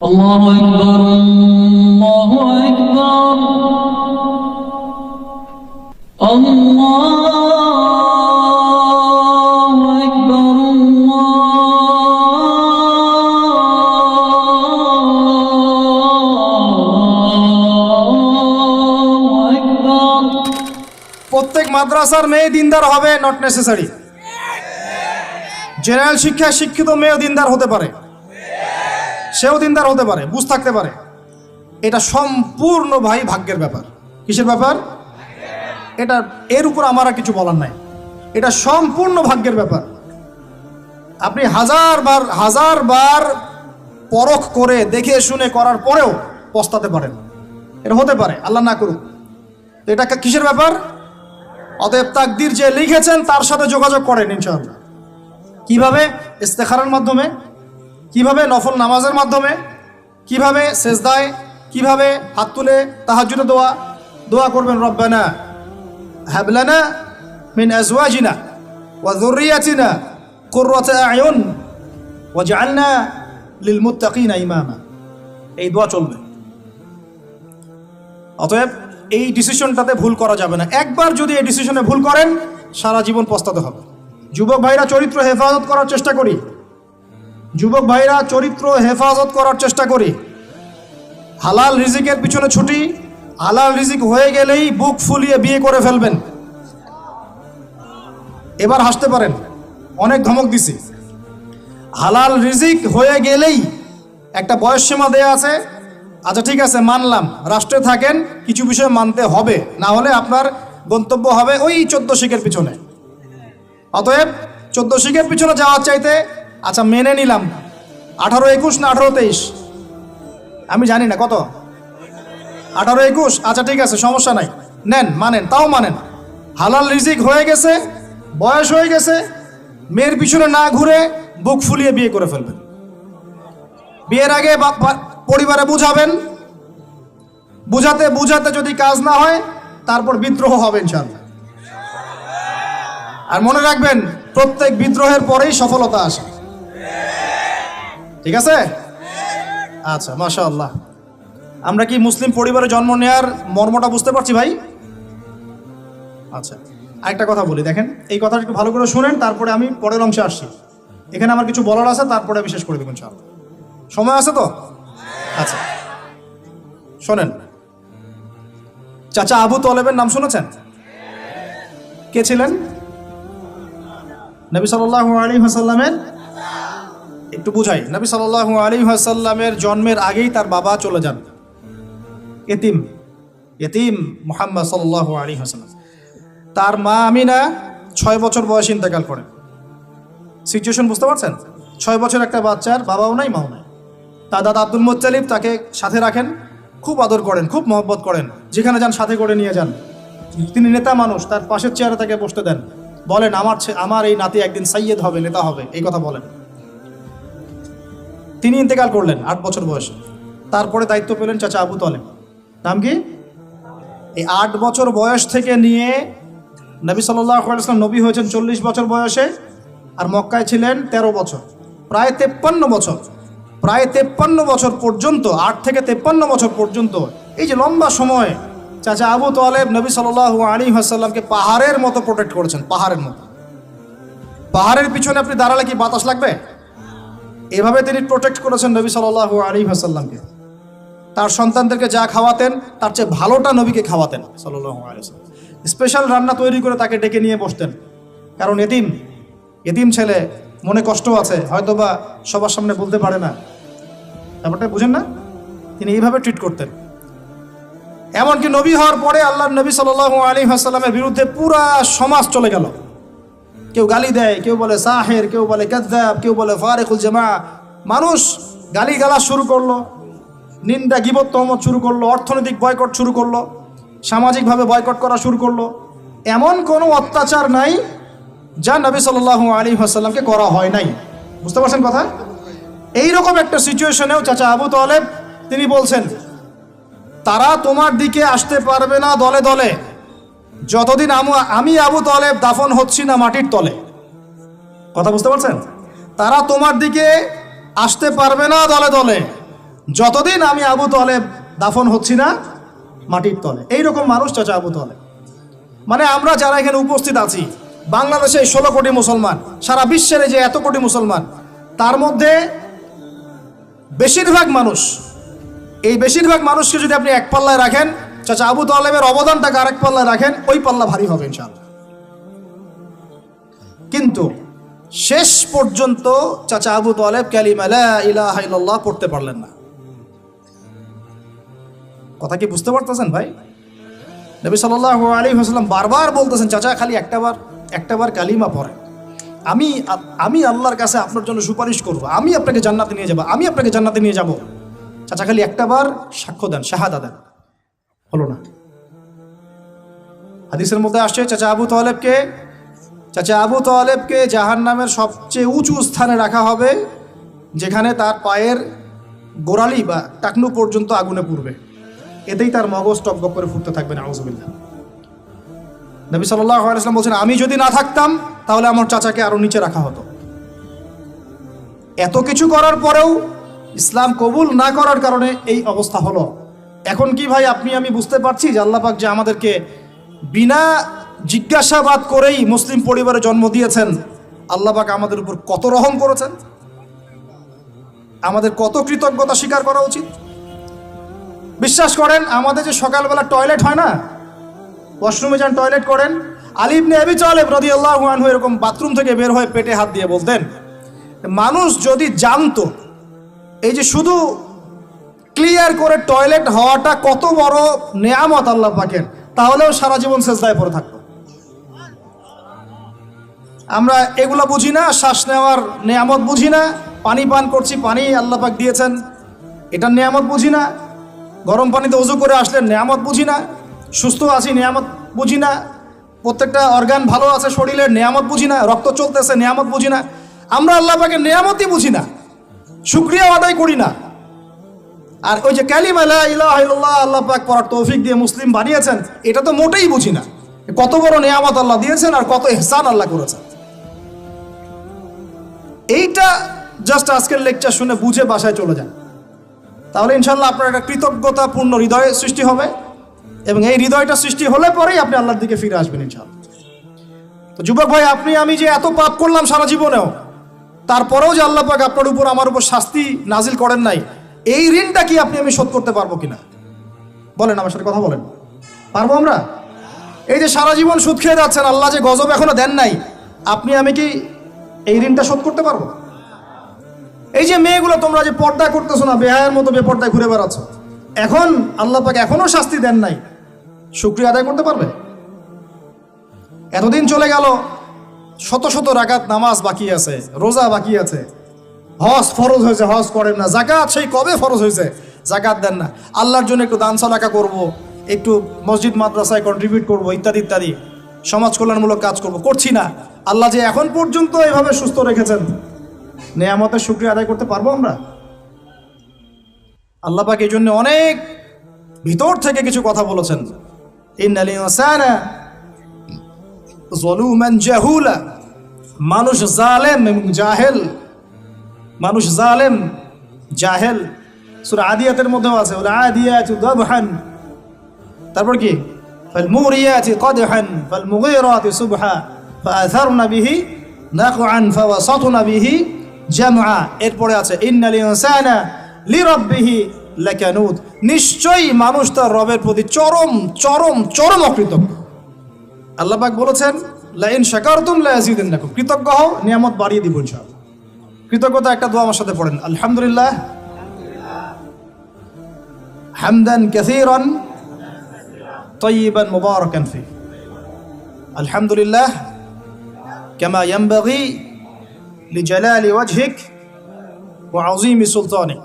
আল্লাহু আকবার, আল্লাহু আকবার, আল্লাহু আকবার, আল্লাহু আকবার। প্রত্যেক মাদ্রাসার মেয়ে দিনদার হবে, নট নেসেসারি। জেনারেল শিক্ষায় শিক্ষিত মেয়েও দিনদার হতে পারে, সেও দিনদার হতে পারে, বুঝ থাকতে পারে। এটা সম্পূর্ণ ভাই ভাগ্যের ব্যাপার। কিসের ব্যাপার? এটা এর উপর আমার আর কিছু বলার নাই। এটা সম্পূর্ণ ভাগ্যের ব্যাপার। আপনি হাজার বার পরখ করে দেখে শুনে করার পরেও পস্তাতে পারেন। এটা হতে পারে, আল্লাহ না করুক। তো এটা কিসের ব্যাপার? অতএব তাকদীর যে লিখেছেন তার সাথে যোগাযোগ করেন ইনশাআল্লাহ। কিভাবে? ইস্তেখারার মাধ্যমে, কিভাবে নফল নামাজের মাধ্যমে, কিভাবে সেজদায়, কিভাবে হাত তুলে তাহাজ্জুদে দোয়া করবেন, রব্বানা হাব লানা মিন আজওয়াজিনা ওয়া যুররিয়াতিনা কুররাতা আয়ুন ওয়াজআলনা লিল মুত্তাকিনা ইমামা। এই দোয়া চলবে। অতএব এই ডিসিশনটাতে ভুল করা যাবে না। একবার যদি এই ডিসিশনে ভুল করেন সারা জীবন পস্তাতে হবে। যুবক ভাইরা চরিত্র হেফাজত করার চেষ্টা করি, যুবক ভাইরা চরিত্র হেফাজত করার চেষ্টা করি। হালাল রিজিকের পিছনে ছুটি, হালাল রিজিক হয়ে গেলেই বুক ফুলিয়ে বিয়ে করে ফেলবেন। এবার হাসতে পারেন, অনেক ধমক দিছি। হালাল রিজিক হয়ে গেলেই একটা বয়স সীমা দেয়া আছে। আচ্ছা ঠিক আছে, মানলাম, রাষ্ট্রে থাকেন, কিছু বিষয় মানতে হবে, না হলে আপনার গন্তব্য হবে ওই 14 শিখের পিছনে। অতএব 14 শিখের পিছনে যাওয়ার চাইতে আচ্ছা মেনে নিলাম 18-21 না 18-23, আমি জানি না কত, 18-21, আচ্ছা ঠিক আছে, সমস্যা নাই, নেন, মানেন, তাও মানেন। হালাল রিজিক হয়ে গেছে, বয়স হয়ে গেছে, মেয়ের পিছনে না ঘুরে বুক ফুলিয়ে বিয়ে করে ফেলবেন। বিয়ের আগে পরিবারে বুঝাবেন, বুঝাতে যদি কাজ না হয় তারপর বিদ্রোহ হবে ইনশাআল্লাহ। আর মনে রাখবেন, প্রত্যেক বিদ্রোহের পরেই সফলতা আসে। ঠিক আছে? আচ্ছা, মাশাআল্লাহ। আমরা কি মুসলিম পরিবারে জন্ম নেওয়ার মর্মটা বুঝতে পারছি ভাই? আচ্ছা, আরেকটা কথা বলি, দেখেন, এই কথাটা একটু ভালো করে শুনেন, তারপরে আমি পরের অংশে আসছি। এখানে আমার কিছু বলার আছে, তারপরে বিশেষ করে দেবেন ইনশাআল্লাহ। সময় আছে তো? আচ্ছা, শোনেন। চাচা আবু তলেবের নাম শুনেছেন? কে ছিলেন? নবী সাল্লাল্লাহু আলাইহি ওয়াসাল্লামের, একটু বুঝাই, নবী সাল্লাল্লাহু আলাইহি ওয়াসাল্লামের জন্মের আগেই তার বাবা চলে যান, এতিম মুহাম্মদ সাল্লাল্লাহু আলাইহি ওয়াসাল্লাম। তার মা আমিনা 6 বছর বয়সে ইন্তেকাল করেন। সিচুয়েশন বুঝতে পারছেন? 6 বছর একটা বাচ্চার বাবাও নাই, মাও নাই। তার দাদা আব্দুল মুত্তালিব তাকে সাথে রাখেন, খুব আদর করেন, খুব মহব্বত করেন, যেখানে যান সাথে করে নিয়ে যান। তিনি নেতা মানুষ, তার পাশের চেয়ারে তাকে বসতে দেন, বলেন আমার এই নাতি একদিন সাইয়েদ হবে, নেতা হবে, এই কথা বলেন। তিনি ইন্তেকাল করলেন 8 বছর বয়সে। তারপরে দায়িত্ব পেলেন চাচা আবু তলেব। নাম কি? এই 8 বছর বয়স থেকে নিয়ে নবী সাল্লাল্লাহু আলাইহি ওয়াসাল্লাম নবী হয়েছেন 40 বছর বয়সে, আর মক্কায় ছিলেন 13 বছর, প্রায় 53 বছর। প্রায় 53 বছর পর্যন্ত, 8 থেকে 53 বছর পর্যন্ত, এই যে লম্বা সময় চাচা আবু তলেব নবী সাল্লাল্লাহু আলাইহি ওয়াসাল্লামকে পাহাড়ের মতো প্রোটেক্ট করেছেন, পাহাড়ের মতো। পাহাড়ের পিছনে আপনি দাঁড়ালে কি বাতাস লাগবে? এভাবে তিনি প্রোটেক্ট করেছেন নবী সাল্লাল্লাহু আলাইহি ওয়াসাল্লামকে। তার সন্তানদেরকে যা খাওয়াতেন তার চেয়ে ভালোটা নবীকে খাওয়াতেন সাল্লাল্লাহু আলাইহি ওয়াসাল্লাম। স্পেশাল রান্না তৈরি করে তাকে ডেকে নিয়ে বসতেন, কারণ এতিম ছেলে, মনে কষ্ট আছে, হয়তোবা সবার সামনে বলতে পারে না, ব্যাপারটা বুঝেন না? তিনি এইভাবে ট্রিট করতেন। এমনকি নবী হওয়ার পরে আল্লাহর নবী সাল্লাল্লাহু আলাইহি ওয়াসাল্লামের বিরুদ্ধে পুরা সমাজ চলে গেল। কেউ গালি দেয়, কেউ বলে সাহের, কেউ বলে কাযযাব, কেউ বলে ফারিকুল জামা। মানুষ গালিগালাজ শুরু করলো, নিন্দা গীবত তহমত শুরু করলো, অর্থনৈতিক বয়কট শুরু করলো, সামাজিকভাবে বয়কট করা শুরু করলো। এমন কোনো অত্যাচার নাই যা নবী সাল্লাল্লাহু আলাইহি ওয়াসাল্লামকে করা হয় নাই। বুঝতে পারছেন কথা? এইরকম একটা সিচুয়েশনেও চাচা আবু তলেব তিনি বলছেন, তারা তোমার দিকে আসতে পারবে না দলে দলে যতদিন আমি আবু তলেব দাফন হচ্ছি না মাটির তলে। কথা বুঝতে পারছেন? তারা তোমার দিকে আসতে পারবে না দলে দলে যতদিন আমি আবু তালেব দাফন হচ্ছি না মাটির তলে। এইরকম মানুষ চাচা আবু তালেব। মানে আমরা যারা এখানে উপস্থিত আছি, বাংলাদেশে 16 কোটি মুসলমান, সারা বিশ্বের যে এত কোটি মুসলমান, তার মধ্যে বেশিরভাগ মানুষকে যদি আপনি এক পাল্লায় রাখেন, চাচা আবু তালেবের অবদানটাকে আরেক পাল্লায় রাখেন, ওই পাল্লা ভারী হবে ইনশাআল্লাহ। কিন্তু শেষ পর্যন্ত চাচা আবু তালেব কালিমা লা ইলাহা ইল্লাল্লাহ পড়তে পারলেন না। কথা কি বুঝতে পারতেছেন ভাই? নবী সাল্লাল্লাহু আলাইহি ওয়াসাল্লাম বারবার বলতেছেন, চাচা খালি একটাবার কালিমা পড়েন, আমি আল্লাহর কাছে আপনার জন্য সুপারিশ করব, আমি আপনাকে জান্নাতে নিয়ে যাব, চাচা খালি একটাবার সাক্ষ্য দেন, শাহাদা দেন। হলো না। হাদিসের মধ্যে আসছে চাচা আবু তালেবকে জাহান্নামের সবচেয়ে উঁচু স্থানে রাখা হবে, যেখানে তার পায়ের গোড়ালি বা টাকনু পর্যন্ত আগুনে পুড়বে, এতেই তার মগজ টকবক করে ফুটতে থাকবে। নাউযুবিল্লাহ। নবী সাল্লাল্লাহু আলাইহি ওয়াসাল্লাম বলছেন, আমি যদি না থাকতাম তাহলে আমার চাচাকে আরো নিচে রাখা হতো। এত কিছু করার পরেও ইসলাম কবুল না করার কারণে এই অবস্থা হলো। এখন কি ভাই আমি বুঝতে পারছি যে আল্লাহ পাক যে আমাদেরকে বিনা জিজ্ঞাসাবাদ করেই মুসলিম পরিবারে জন্ম দিয়েছেন, আল্লাহ পাক আমাদের উপর কত রহম করেছেন, আমাদের কত কৃতজ্ঞতা স্বীকার করা উচিত। বিশ্বাস করেন, আমাদের যে সকালবেলা টয়লেট হয় না, ওয়াশরুমে যান টয়লেট করেন, আলী ইবনে আবি তালেব রাদিয়াল্লাহু আনহু এরকম বাথরুম থেকে বের হয়ে পেটে হাত দিয়ে বলতেন, মানুষ যদি জানতো এই যে শুধু ক্লিয়ার করে টয়লেট হওয়াটা কত বড় নেয়ামত আল্লাহ পাকের, তাহলেও সারা জীবন সেজদায় পড়ে থাকতো। আমরা এগুলো বুঝি না, শ্বাস নেওয়ার নেয়ামত বুঝি না, পানি পান করছি, পানি আল্লাহ পাক দিয়েছেন, এটার নেয়ামত বুঝি না, গরম পানিতে ওযু করে আসলে নেয়ামত বুঝি না, সুস্থ আছি নেয়ামত বুঝি না, প্রত্যেকটা অর্গান ভালো আছে শরীরের নেয়ামত বুঝি না, রক্ত চলতেছে নেয়ামত বুঝি না। আমরা আল্লাহ পাকের নেয়ামতই বুঝি না, শুকরিয়া আদায় করি না। আর ওই যে কালিমা লা ইলাহা ইল্লাল্লাহ আল্লাহ পাক পড়ার তৌফিক দিয়ে মুসলিম বানিয়েছেন, এটা তো মোটেই বুঝি না। কত বড় নেয়ামত আল্লাহ দিয়েছেন আর কত ইহসান আল্লাহ করেছেন। এইটা জাস্ট আজকের লেকচার শুনে বুঝে বাসায় চলে যান, তাহলে ইনশাল্লাহ আপনার একটা কৃতজ্ঞতাপূর্ণ হৃদয় সৃষ্টি হবে, এবং এই হৃদয়টা সৃষ্টি হলে পরেই আপনি আল্লাহর দিকে ফিরে আসবেন ইনশাআল্লাহ। তো যুবক ভাই, আমি যে এত পাপ করলাম সারা জীবনেও, তারপরেও যে আল্লাহ পাক আপনার উপর আমার উপর শাস্তি নাজিল করেন নাই, এই ঋণটা কি আমি শোধ করতে পারবো কিনা? বলেন, আমার সাথে কথা বলেন, পারবো আমরা? এই যে সারা জীবন সুদ খেয়ে যাচ্ছেন, আল্লাহ যে গজব এখনো দেন নাই, আমি কি এই ঋণটা শোধ করতে পারবো? এই যে মেয়েগুলো তোমরা যে পর্দা করতেছো না, বেহায়ের মতো বেপর্দায় ঘুরে বেড়াচ্ছ, এখন আল্লাহ পাক এখনো শাস্তি দেন নাই, শুকরিয়া আদায় করতে পারবে? এতদিন চলে গেল, শত শত রাকাত নামাজ বাকি আছে, রোজা বাকি আছে, হজ ফরজ হয়েছে, হজ করেন না, যাকাত সেই কবে ফরজ হয়েছে, যাকাত দেন না, আল্লাহর জন্য একটু দান সাদাকা করব, একটু মসজিদ মাদ্রাসায় কন্ট্রিবিউট করব, ইত্যাদি ইত্যাদি সমাজ কল্যাণমূলক কাজ করব, করছি না। আল্লাহ যে এখন পর্যন্ত এভাবে সুস্থ রেখেছেন, নেয়ামতের শুকরিয়া আদায় করতে পারবো আমরা? আল্লাহ পাক এই জন্য অনেক ভিতর থেকে কিছু কথা বলেছেন, ইন্নাল ইনসানা যালুমান জাহুলা, মানুষ জালেম এবং জাহেল, মানুষ জালেম জাহেল। সূরা আদিয়াতের মধ্যেও আছে, ওয়াল আদিয়াতু দাবহান, তারপর কি ফাল মুরিয়াতি কদহান ফাল মুগীরাতি সুবহা ফাআথারনা বিহি নাকআন ফাওয়াসাতনা বিহি জামআ। এরপরে আছে ইন্নাল ইনসানা লিরাব্বিহি লাকানুদ, নিশ্চয়ই মানুষ তার রবের প্রতি চরম চরম চরম অকৃতজ্ঞ। আল্লাহ পাক বলেছেন, লা ইন শাকারতুম লা ইয়াজিদান্নাকুম, কৃতজ্ঞ হও নিয়ামত বাড়িয়ে দিব ইনশাআল্লাহ। কৃতজ্ঞতা একটা দোয়া আমার সাথে পড়েন, আলহামদুলিল্লাহ হামদান কাসীরান তাইয়িবান মুবারাকান ফি, আলহামদুলিল্লাহ কামা ইয়ানবাগি লিজালালি ওয়াজহিক ওয়া আযীমি সুলতানিক।